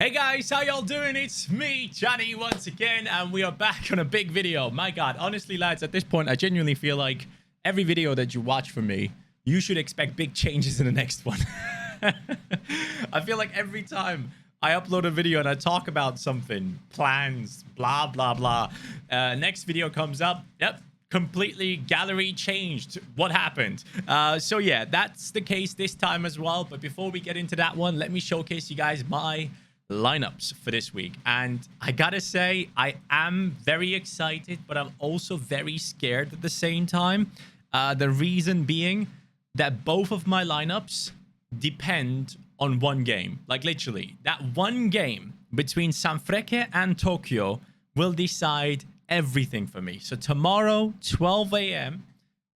Hey guys, how y'all doing? It's me, Johnny, once again, and we are back on a big video. My god, honestly lads, at this point I genuinely feel like every video that you watch from me, you should expect big changes in the next one. I feel like every time I upload a video and I talk about something, plans, blah blah blah, next video comes up, yep, completely gallery changed. What happened? So yeah, that's the case this time as well. But before we get into that one, let me showcase you guys my lineups for this week. And I gotta say, I am very excited, but I'm also very scared at the same time. The reason being that both of my lineups depend on one game. Like literally, that one game between Sanfrecce and Tokyo will decide everything for me. So tomorrow, 12 a.m.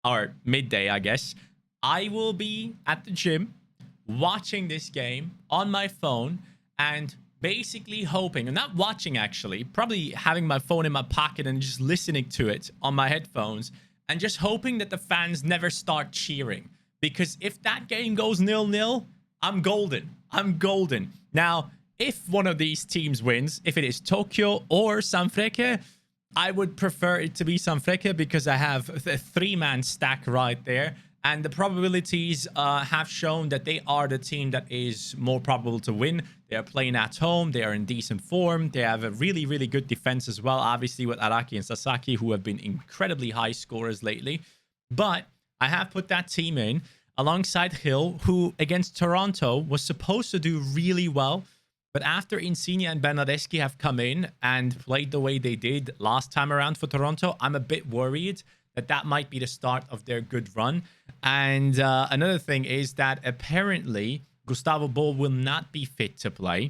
or midday, I guess, I will be at the gym watching this game on my phone and basically hoping, and not watching actually, probably having my phone in my pocket and just listening to it on my headphones and just hoping that the fans never start cheering. Because if that game goes 0-0, I'm golden. I'm golden. Now, if one of these teams wins, if it is Tokyo or Sanfrecce, I would prefer it to be Sanfrecce because I have a three-man stack right there. And the probabilities have shown that they are the team that is more probable to win. They are playing at home. They are in decent form. They have a really, really good defense as well. Obviously with Araki and Sasaki, who have been incredibly high scorers lately. But I have put that team in alongside Hiddle, who against Toronto was supposed to do really well. But after Insigne and Bernardeschi have come in and played the way they did last time around for Toronto, I'm a bit worried that might be the start of their good run. And another thing is that apparently Gustavo Bol will not be fit to play.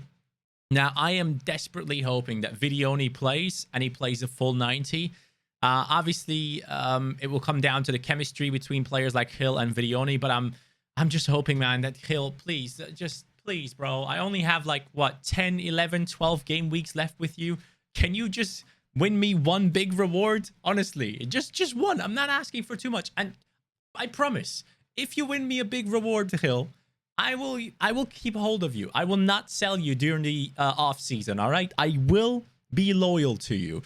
Now, I am desperately hoping that Vitinha plays and he plays a full 90. Obviously, it will come down to the chemistry between players like Hiddle and Vitinha, but I'm just hoping, man, that Hiddle, please, please, bro. I only have like, what, 10, 11, 12 game weeks left with you. Can you just win me one big reward? Honestly, just one. I'm not asking for too much. And I promise, if you win me a big reward, Hiddle, I will keep hold of you. I will not sell you during the off season. All right, I will be loyal to you.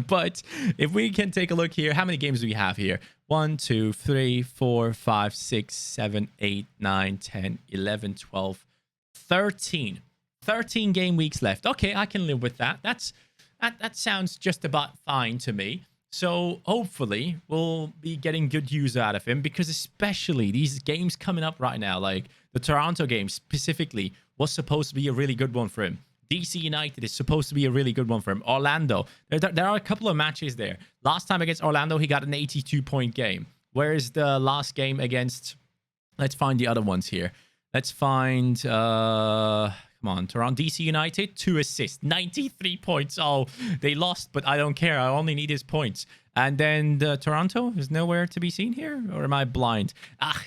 But if we can take a look here, how many games do we have here? 1, 2, 3, 4, 5, 6, 7, 8, 9, 10, 11, 12, 13. 13 game weeks left. Okay, I can live with that. That sounds just about fine to me. So hopefully we'll be getting good use out of him, because especially these games coming up right now, like the Toronto game specifically was supposed to be a really good one for him. DC United is supposed to be a really good one for him. Orlando, there are a couple of matches there. Last time against Orlando, he got an 82-point game. Whereas the last game against, let's find the other ones here. Let's find, come on, Toronto, DC United, 2 assists, 93 points. Oh, they lost, but I don't care. I only need his points. And then the Toronto is nowhere to be seen here, or am I blind?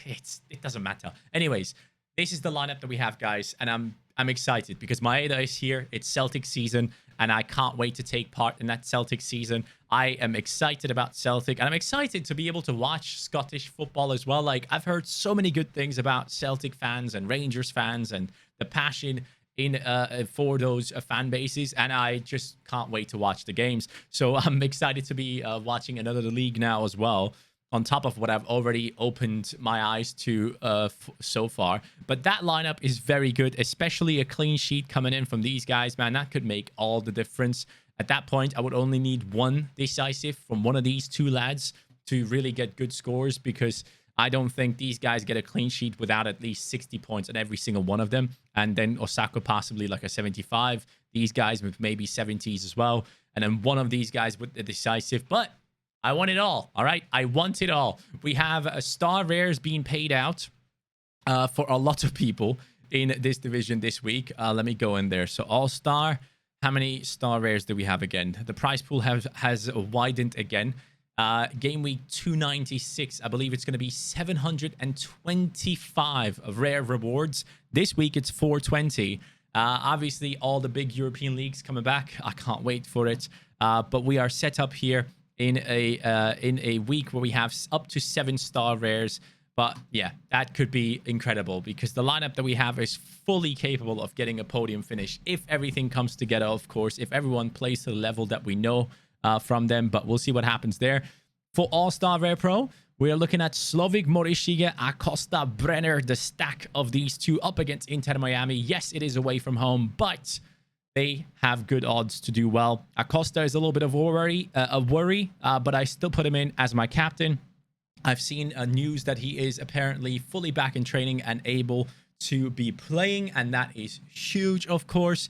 It doesn't matter. Anyways, this is the lineup that we have, guys, and I'm excited because Maeda is here. It's Celtic season, and I can't wait to take part in that Celtic season. I am excited about Celtic, and I'm excited to be able to watch Scottish football as well. Like, I've heard so many good things about Celtic fans and Rangers fans and the passion for those fan bases, and I just can't wait to watch the games. So I'm excited to be watching another league now as well, on top of what I've already opened my eyes to so far. But that lineup is very good, especially a clean sheet coming in from these guys, man. That could make all the difference. At that point, I would only need one decisive from one of these two lads to really get good scores, because I don't think these guys get a clean sheet without at least 60 points on every single one of them. And then Osako possibly like a 75. These guys with maybe 70s as well. And then one of these guys with the decisive. But I want it all. All right, I want it all. We have star rares being paid out for a lot of people in this division this week. Let me go in there. So all-star, how many star rares do we have again? The prize pool has widened again. Game week 296, I believe it's going to be 725 of rare rewards. This week it's 420. Obviously, all the big European leagues coming back. I can't wait for it. But we are set up here in a week where we have up to 7 star rares. But yeah, that could be incredible because the lineup that we have is fully capable of getting a podium finish if everything comes together, of course, if everyone plays to the level that we know from them. But we'll see what happens there. For All-Star Rare Pro, we are looking at Slovik Morishige, Acosta Brenner, the stack of these two up against Inter Miami. Yes, it is away from home, but they have good odds to do well. Acosta is a little bit of a worry, but I still put him in as my captain. I've seen news that he is apparently fully back in training and able to be playing, and that is huge, of course.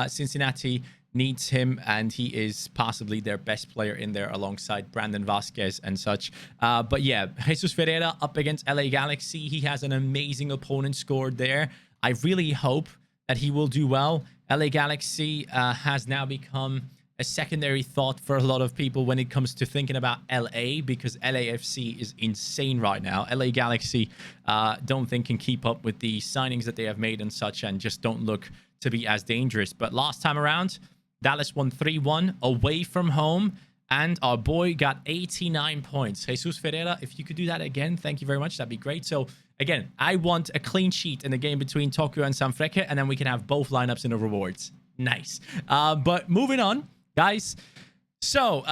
Cincinnati needs him, and he is possibly their best player in there alongside Brandon Vasquez and such. But yeah, Jesus Ferreira up against LA Galaxy. He has an amazing opponent scored there. I really hope that he will do well. LA Galaxy has now become a secondary thought for a lot of people when it comes to thinking about LA, because LAFC is insane right now. LA Galaxy don't think can keep up with the signings that they have made and such, and just don't look to be as dangerous. But last time around, Dallas won 3-1 away from home, and our boy got 89 points. Jesus Ferreira, if you could do that again, thank you very much. That'd be great. So again, I want a clean sheet in the game between Tokyo and Sanfrecce, and then we can have both lineups in the rewards. Nice. But moving on, guys. So,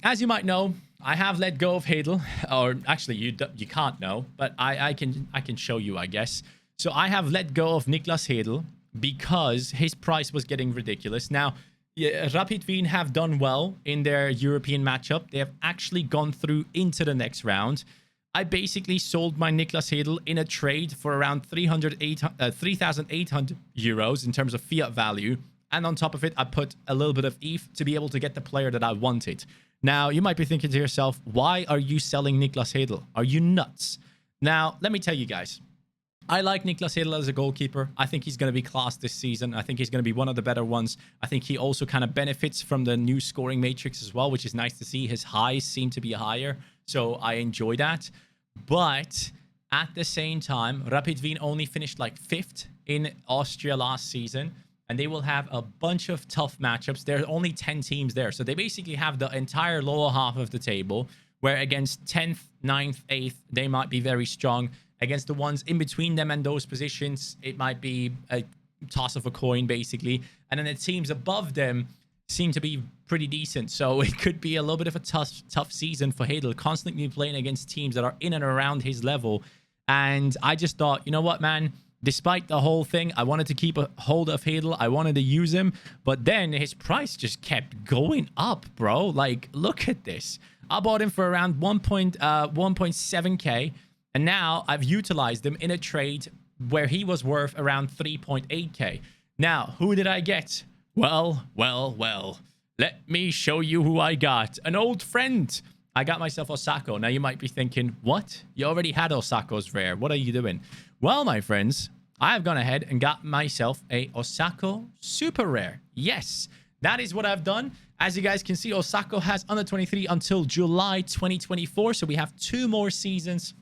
as you might know, I have let go of Hiddle, or actually, you can't know, but I can show you, I guess. So I have let go of Niklas Hiddle because his price was getting ridiculous. Now, yeah, Rapid Wien have done well in their European matchup. They have actually gone through into the next round. I basically sold my Niklas Hiddle in a trade for around 3,800 euros in terms of fiat value. And on top of it, I put a little bit of ETH to be able to get the player that I wanted. Now, you might be thinking to yourself, why are you selling Niklas Hiddle? Are you nuts? Now, let me tell you guys. I like Niklas Hiddle as a goalkeeper. I think he's going to be class this season. I think he's going to be one of the better ones. I think he also kind of benefits from the new scoring matrix as well, which is nice to see. His highs seem to be higher, so I enjoy that. But at the same time, Rapid Wien only finished like 5th in Austria last season, and they will have a bunch of tough matchups. There are only 10 teams there, so they basically have the entire lower half of the table, where against 10th, 9th, 8th, they might be very strong. Against the ones in between them and those positions, it might be a toss of a coin, basically. And then the teams above them seem to be pretty decent. So it could be a little bit of a tough season for Hiddle, constantly playing against teams that are in and around his level. And I just thought, you know what, man? Despite the whole thing, I wanted to keep a hold of Hiddle. I wanted to use him. But then his price just kept going up, bro. Like, look at this. I bought him for around 1.7k. And now I've utilized him in a trade where he was worth around 3.8k. Now, who did I get? Well. Let me show you who I got. An old friend. I got myself Osako. Now, you might be thinking, what? You already had Osako's rare. What are you doing? Well, my friends, I have gone ahead and got myself a Osako super rare. Yes, that is what I've done. As you guys can see, Osako has under 23 until July 2024. So we have 2 more seasons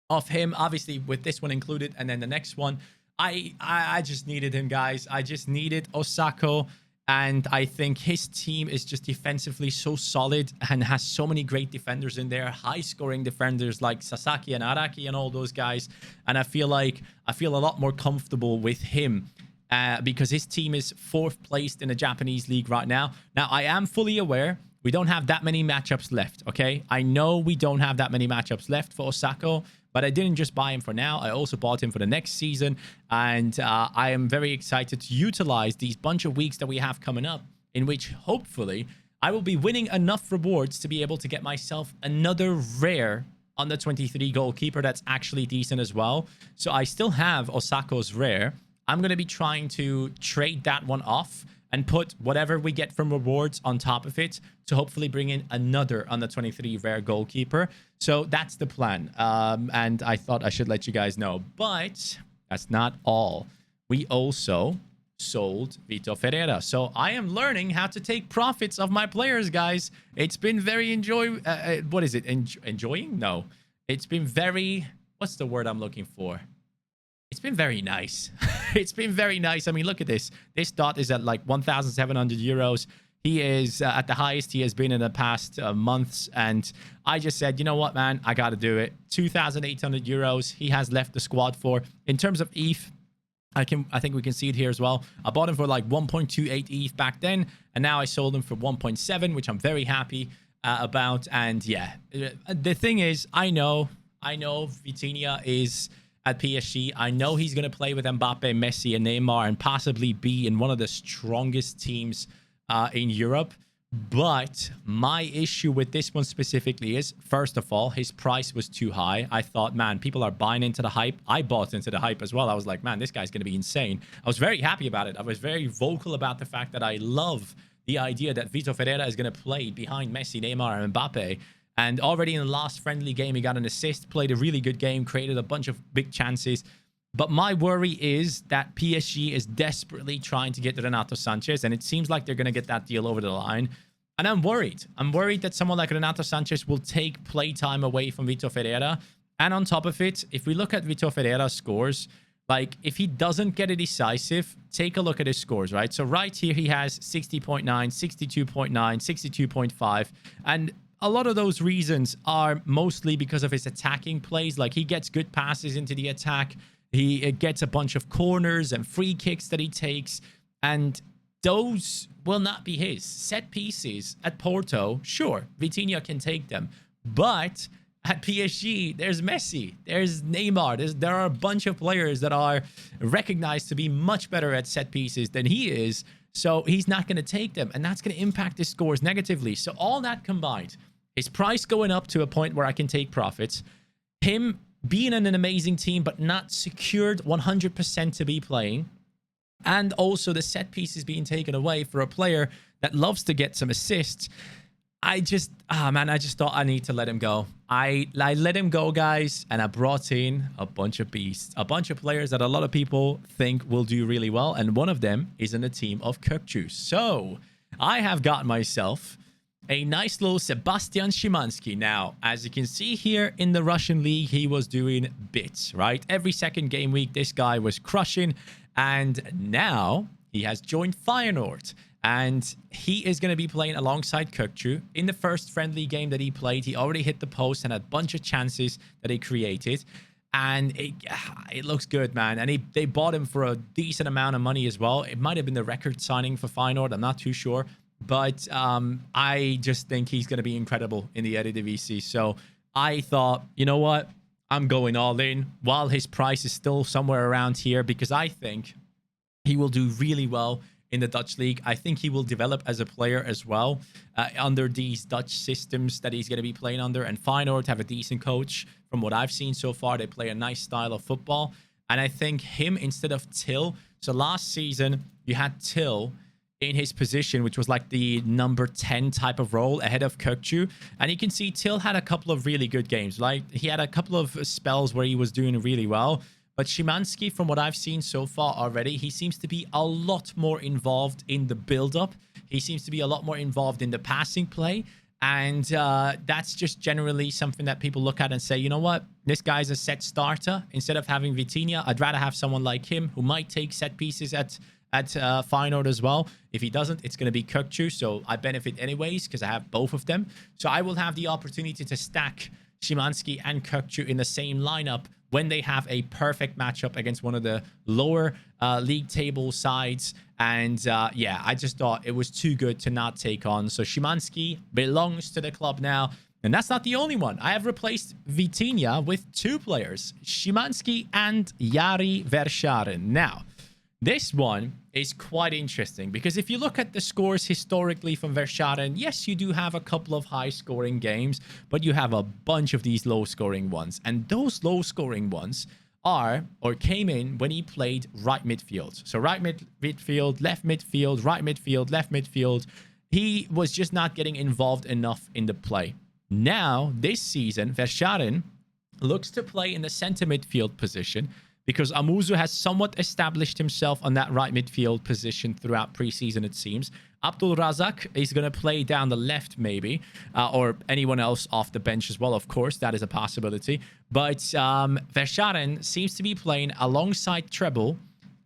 of him, obviously with this one included, and then the next one. I just needed him, guys. I just needed Osako, and I think his team is just defensively so solid and has so many great defenders in there, high scoring defenders like Sasaki and Araki and all those guys. And I feel a lot more comfortable with him because his team is 4th placed in the Japanese league right now. Now, I am fully aware we don't have that many matchups left, okay? I know we don't have that many matchups left for Osako, but I didn't just buy him for now. I also bought him for the next season. And I am very excited to utilize these bunch of weeks that we have coming up, in which hopefully I will be winning enough rewards to be able to get myself another rare under 23 goalkeeper that's actually decent as well. So I still have Osako's rare. I'm going to be trying to trade that one off and put whatever we get from rewards on top of it to hopefully bring in another under 23 rare goalkeeper. So that's the plan. And I thought I should let you guys know. But that's not all. We also sold Vitor Ferreira. So I am learning how to take profits of my players, guys. It's been very what is it? Enjoying? No. It's been very... What's the word I'm looking for? It's been very nice. It's been very nice. I mean, look at this. This dot is at like 1,700 euros. He is at the highest he has been in the past months. And I just said, you know what, man, I got to do it. 2,800 euros he has left the squad for. In terms of ETH, I think we can see it here as well. I bought him for like 1.28 ETH back then, and now I sold him for 1.7, which I'm very happy about. And yeah, the thing is, I know Vitinha is at PSG. I know he's going to play with Mbappe, Messi, and Neymar, and possibly be in one of the strongest teams in Europe. But my issue with this one specifically is, first of all, his price was too high. I thought, man, people are buying into the hype. I bought into the hype as well. I was like, man, this guy's going to be insane. I was very happy about it. I was very vocal about the fact that I love the idea that Vitor Ferreira is going to play behind Messi, Neymar, and Mbappe. And already in the last friendly game, he got an assist, played a really good game, created a bunch of big chances. But my worry is that PSG is desperately trying to get Renato Sanchez, and it seems like they're going to get that deal over the line. And I'm worried. I'm worried that someone like Renato Sanchez will take playtime away from Vitor Ferreira. And on top of it, if we look at Vitor Ferreira's scores, like if he doesn't get a decisive, take a look at his scores, right? So right here, he has 60.9, 62.9, 62.5. And a lot of those reasons are mostly because of his attacking plays. Like he gets good passes into the attack. He gets a bunch of corners and free kicks that he takes, and those will not be his. Set pieces at Porto, sure, Vitinha can take them, but at PSG, there's Messi, there's Neymar, there are a bunch of players that are recognized to be much better at set pieces than he is, so he's not going to take them, and that's going to impact his scores negatively. So all that combined, his price going up to a point where I can take profits, him being in an amazing team, but not secured 100% to be playing. And also the set pieces being taken away for a player that loves to get some assists. I just thought I need to let him go. I let him go, guys. And I brought in a bunch of beasts, a bunch of players that a lot of people think will do really well. And one of them is in the team of Kirkju. So I have got myself a nice little Sebastian Szymanski. Now, as you can see here in the Russian league, he was doing bits, right? Every second game week, this guy was crushing. And now he has joined Feyenoord. And he is going to be playing alongside Kirkju. In the first friendly game that he played, he already hit the post and had a bunch of chances that he created. And it looks good, man. And they bought him for a decent amount of money as well. It might have been the record signing for Feyenoord. I'm not too sure. But I just think he's going to be incredible in the Eredivisie. So I thought, you know what? I'm going all in while his price is still somewhere around here, because I think he will do really well in the Dutch league. I think he will develop as a player as well under these Dutch systems that he's going to be playing under. And Feyenoord have a decent coach. From what I've seen so far, they play a nice style of football. And I think him instead of Till. So last season, you had Till in his position, which was like the number 10 type of role ahead of Kirkju. And you can see Till had a couple of really good games. Like he had a couple of spells where he was doing really well. But Szymanski, from what I've seen so far already, he seems to be a lot more involved in the build-up. He seems to be a lot more involved in the passing play. And that's just generally something that people look at and say, you know what? This guy's a set starter. Instead of having Vitinha, I'd rather have someone like him who might take set pieces at Feyenoord as well. If he doesn't, it's going to be Kirkju. So I benefit anyways because I have both of them. So I will have the opportunity to stack Szymanski and Kirkju in the same lineup when they have a perfect matchup against one of the lower league table sides. And yeah, I just thought it was too good to not take on. So Szymanski belongs to the club now. And that's not the only one. I have replaced Vitinha with two players, Szymanski and Yari Verschaeren. Now, this one is quite interesting because if you look at the scores historically from Verschaeren, yes, you do have a couple of high-scoring games, but you have a bunch of these low-scoring ones. And those low-scoring ones came in when he played right midfield. So right midfield, left midfield, right midfield, left midfield. He was just not getting involved enough in the play. Now, this season, Verschaeren looks to play in the center midfield position, because Amuzu has somewhat established himself on that right midfield position throughout preseason, it seems. Abdul Razak is going to play down the left, maybe, or anyone else off the bench as well, of course. That is a possibility. But Verschaeren seems to be playing alongside Treble,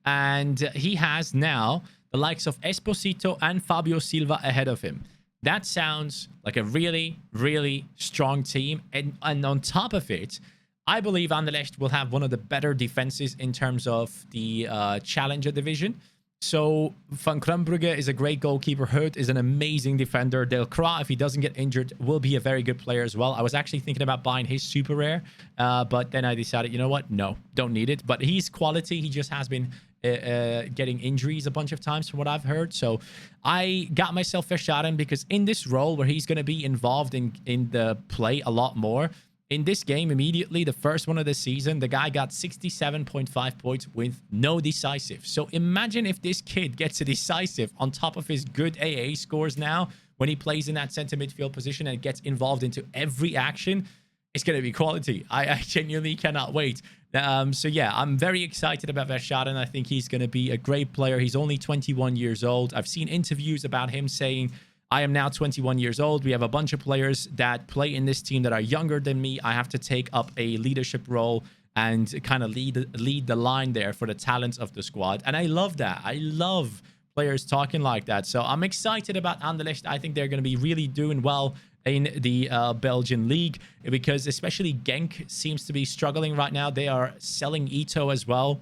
and he has now the likes of Esposito and Fabio Silva ahead of him. That sounds like a really, really strong team. And on top of it, I believe Anderlecht will have one of the better defenses in terms of the Challenger division. So Van Krumbrugge is a great goalkeeper. Hurt is an amazing defender. Delcroix, if he doesn't get injured, will be a very good player as well. I was actually thinking about buying his super rare, but then I decided, you know what? No, don't need it. But he's quality. He just has been getting injuries a bunch of times from what I've heard. So I got myself Verschaeren because in this role where he's going to be involved in the play a lot more, in this game, immediately, the first one of the season, the guy got 67.5 points with no decisive. So imagine if this kid gets a decisive on top of his good AA scores now when he plays in that center midfield position and gets involved into every action. It's going to be quality. I genuinely cannot wait. So yeah, I'm very excited about Verschaeren. I think he's going to be a great player. He's only 21 years old. I've seen interviews about him saying, I am now 21 years old. We have a bunch of players that play in this team that are younger than me. I have to take up a leadership role and kind of lead the line there for the talents of the squad. And I love that. I love players talking like that. So I'm excited about Anderlecht. I think they're going to be really doing well in the Belgian league because especially Genk seems to be struggling right now. They are selling Ito as well.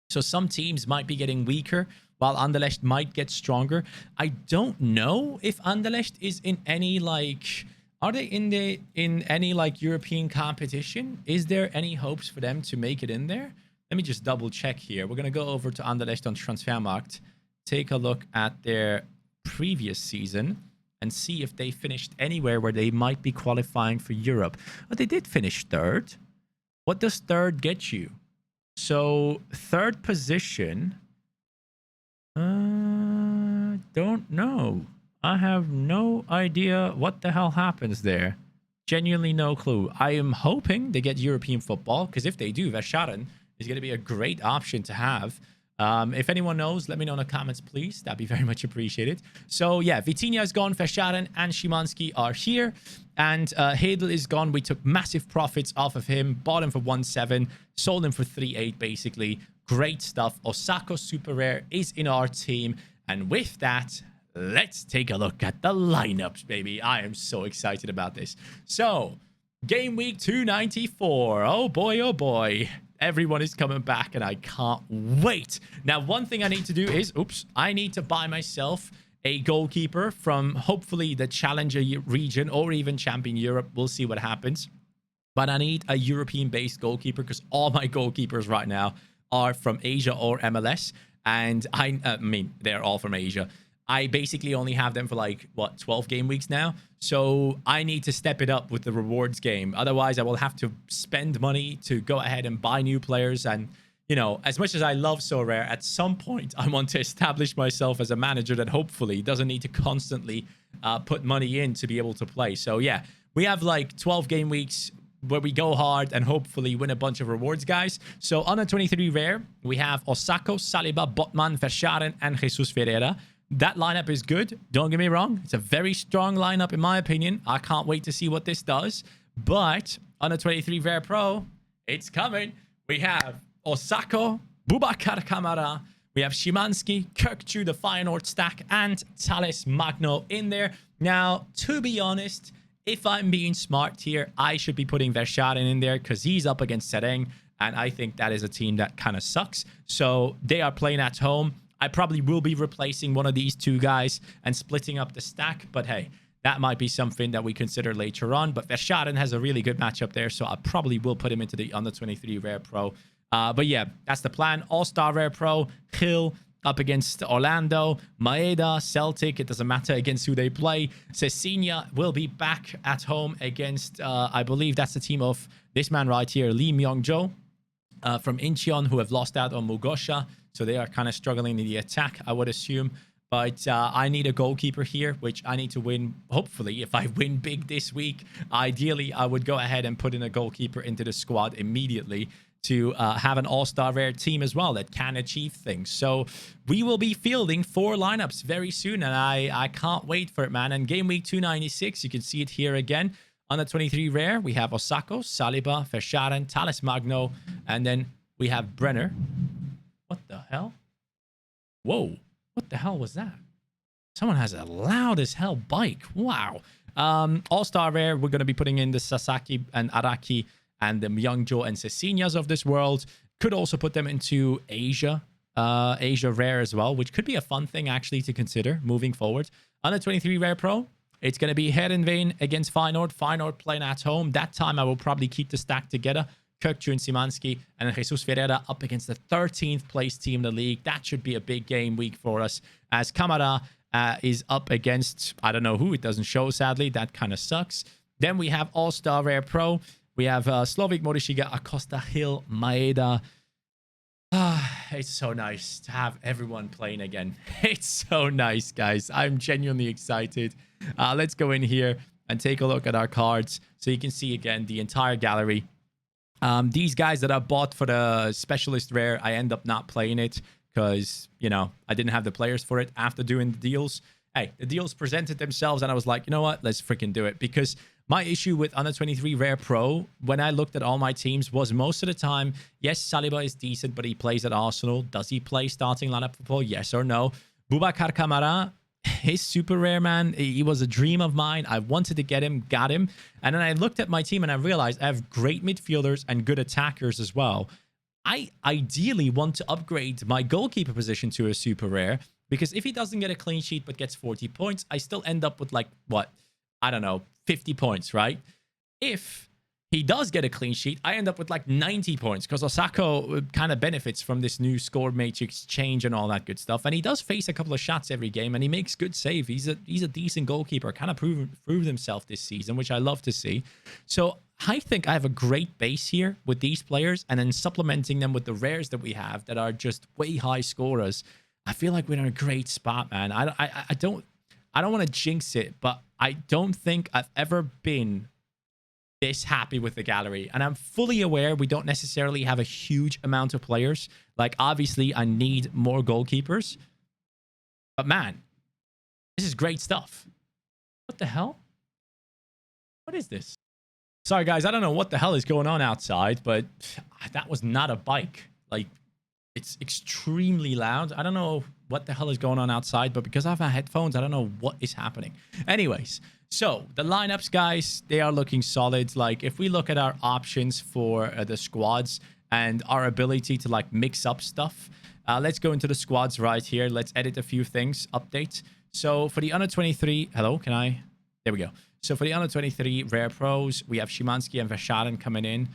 So some teams might be getting weaker, while Anderlecht might get stronger. I don't know if Anderlecht is in any, like... Are they in any, like, European competition? Is there any hopes for them to make it in there? Let me just double check here. We're going to go over to Anderlecht on Transfermarkt, take a look at their previous season, and see if they finished anywhere where they might be qualifying for Europe. But they did finish third. What does third get you? So, third position... don't know. I have no idea what the hell happens there. Genuinely no clue. I am hoping they get European football, because if they do, Verschaeren is going to be a great option to have. If anyone knows, let me know in the comments, please. That'd be very much appreciated. So, yeah, Vitinha is gone. Verschaeren and Szymanski are here. And Hiddle is gone. We took massive profits off of him. Bought him for 1.7. Sold him for 3.8, basically. Great stuff. Osako Super Rare is in our team. And with that, let's take a look at the lineups, baby. I am so excited about this. So, game week 294. Oh, boy, oh, boy. Everyone is coming back, and I can't wait. Now, one thing I need to do is, I need to buy myself a goalkeeper from, hopefully, the Challenger region or even Champion Europe. We'll see what happens. But I need a European-based goalkeeper because all my goalkeepers right now are from Asia or MLS. And I mean, they're all from Asia. I basically only have them for like, what, 12 game weeks now? So I need to step it up with the rewards game. Otherwise, I will have to spend money to go ahead and buy new players. And, you know, as much as I love Sorare, at some point, I want to establish myself as a manager that hopefully doesn't need to constantly put money in to be able to play. So, yeah, we have like 12 game weeks where we go hard and hopefully win a bunch of rewards, guys. So on a 23 rare, we have Osako, Saliba, Botman, Verschaeren, and Jesus Ferreira. That lineup is good. Don't get me wrong. It's a very strong lineup in my opinion. I can't wait to see what this does. But on a 23 rare pro, it's coming. We have Osako, Boubacar Kamara. We have Szymanski, Kirkju, the Feyenoord stack, and Thales Magno in there. Now, to be honest, if I'm being smart here, I should be putting Verschaeren in there because he's up against Sereng, and I think that is a team that kind of sucks. So they are playing at home. I probably will be replacing one of these two guys and splitting up the stack, but hey, that might be something that we consider later on. But Verschaeren has a really good matchup there, so I probably will put him into the under 23 rare pro. But yeah, that's the plan. All-star rare pro, Hill up against Orlando, Maeda, Celtic, it doesn't matter against who they play. Cecilia will be back at home against, I believe that's the team of this man right here, Lee Myung-jo from Incheon, who have lost out on Mugosha. So they are kind of struggling in the attack, I would assume. But I need a goalkeeper here, which I need to win. Hopefully, if I win big this week, ideally, I would go ahead and put in a goalkeeper into the squad immediately to have an all-star rare team as well that can achieve things. So we will be fielding 4 lineups very soon, and I can't wait for it, man. And game week 296, you can see it here again. On the 23 rare, we have Osako, Saliba, Verschaeren, Thales Magno, and then we have Brenner. What the hell? Whoa. What the hell was that? Someone has a loud as hell bike. Wow. All-star rare, we're going to be putting in the Sasaki and Araki and the Myungjo and Cecinias of this world. Could also put them into Asia. Asia rare as well, which could be a fun thing actually to consider moving forward. Under 23 rare pro, it's going to be Heerenveen against Feyenoord. Feyenoord playing at home. That time I will probably keep the stack together. Kirkju and Szymanski and then Jesus Ferreira up against the 13th place team in the league. That should be a big game week for us, as Kamara is up against, I don't know who. It doesn't show, sadly. That kind of sucks. Then we have All-Star Rare Pro. We have Slovik, Morishiga, Acosta, Hill, Maeda. It's so nice to have everyone playing again. It's so nice, guys. I'm genuinely excited. Let's go in here and take a look at our cards so you can see again the entire gallery. These guys that I bought for the Specialist Rare, I end up not playing it because, you know, I didn't have the players for it after doing the deals. Hey, the deals presented themselves and I was like, you know what? Let's freaking do it. Because my issue with Under 23 Rare Pro, when I looked at all my teams, was most of the time, yes, Saliba is decent, but he plays at Arsenal. Does he play starting lineup football? Yes or no? Boubacar Kamara, he's super rare, man. He was a dream of mine. I wanted to get him, got him. And then I looked at my team and I realized I have great midfielders and good attackers as well. I ideally want to upgrade my goalkeeper position to a super rare, because if he doesn't get a clean sheet but gets 40 points, I still end up with like, what? I don't know, 50 points, right? If he does get a clean sheet, I end up with like 90 points because Osako kind of benefits from this new score matrix change and all that good stuff. And he does face a couple of shots every game and he makes good save. He's a decent goalkeeper, kind of proved himself this season, which I love to see. So I think I have a great base here with these players, and then supplementing them with the rares that we have that are just way high scorers. I feel like we're in a great spot, man. I don't want to jinx it, but I don't think I've ever been this happy with the gallery. And I'm fully aware we don't necessarily have a huge amount of players. Like, obviously, I need more goalkeepers. But man, this is great stuff. What the hell? What is this? Sorry, guys. I don't know what the hell is going on outside, but that was not a bike. Like, it's extremely loud. I don't know what the hell is going on outside, but because I have my headphones, I don't know what is happening. Anyways, so the lineups, guys, they are looking solid. Like, if we look at our options for the squads and our ability to like mix up stuff, let's go into the squads right here. Let's edit a few things. Update. So for the under 23, hello, can I? There we go. So for the under 23 rare pros, we have Szymanski and Verschaeren coming in.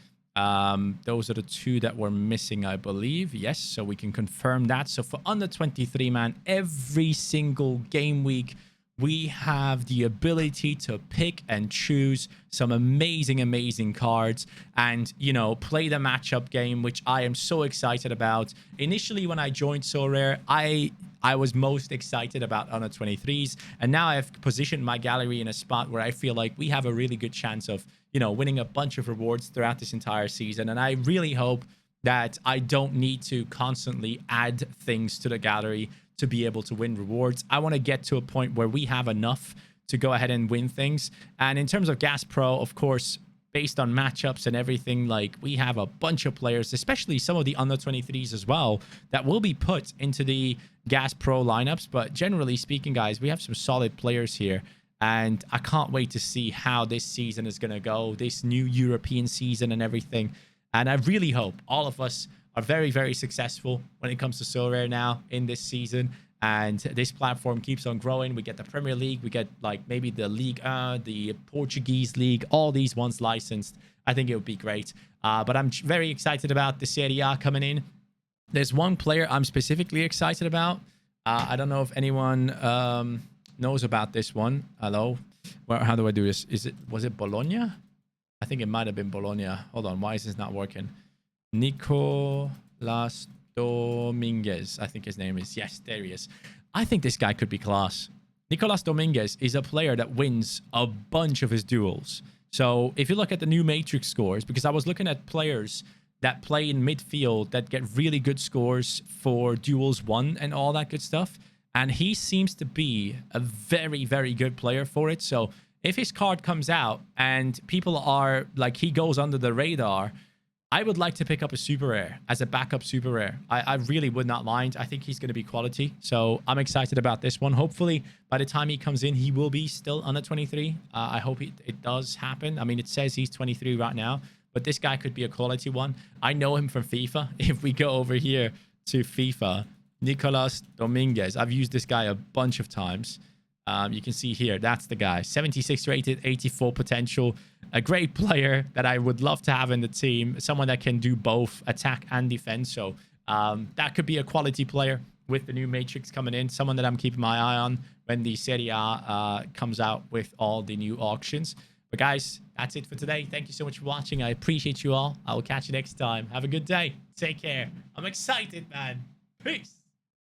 Those are the two that we're missing, I believe. Yes, so we can confirm that. So for under 23, man, every single game week, we have the ability to pick and choose some amazing cards and, you know, play the matchup game, which I am so excited about. Initially, when I joined Sorare, I was most excited about under 23s, and now I've positioned my gallery in a spot where I feel like we have a really good chance of, you know, winning a bunch of rewards throughout this entire season. And I really hope that I don't need to constantly add things to the gallery to be able to win rewards. I want to get to a point where we have enough to go ahead and win things. And in terms of Gas Pro, of course, based on matchups and everything, like, we have a bunch of players, especially some of the under 23s as well, that will be put into the Gas Pro lineups. But generally speaking, guys, we have some solid players here. And I can't wait to see how this season is going to go, this new European season and everything. And I really hope all of us are very successful when it comes to Sorare now in this season. And this platform keeps on growing. We get the Premier League. We get, like, maybe the Ligue 1, the Portuguese League, all these ones licensed. I think it would be great. But I'm very excited about the Serie A coming in. There's one player I'm specifically excited about. I don't know if anyone knows about this one. Hello. How do I do this? Was it Bologna? I think it might have been Bologna. Hold on. Why is this not working? Nicolas Dominguez, I think his name is. Yes, there he is. I think this guy could be class. Nicolas Dominguez is a player that wins a bunch of his duels. So if you look at the new Matrix scores, because I was looking at players that play in midfield that get really good scores for duels won and all that good stuff, and he seems to be a very good player for it. So if his card comes out and people are like, he goes under the radar, I would like to pick up a super rare as a backup super rare. I really would not mind. I think he's going to be quality. So I'm excited about this one. Hopefully, by the time he comes in, he will be still under 23. I hope it does happen. I mean, it says he's 23 right now, but this guy could be a quality one. I know him from FIFA. If we go over here to FIFA, Nicolas Dominguez. I've used this guy a bunch of times. You can see here, that's the guy. 76 rated, 84 potential. A great player that I would love to have in the team. Someone that can do both attack and defense. So that could be a quality player with the new Matrix coming in. Someone that I'm keeping my eye on when the Serie A comes out with all the new auctions. But guys, that's it for today. Thank you so much for watching. I appreciate you all. I will catch you next time. Have a good day. Take care. I'm excited, man. Peace.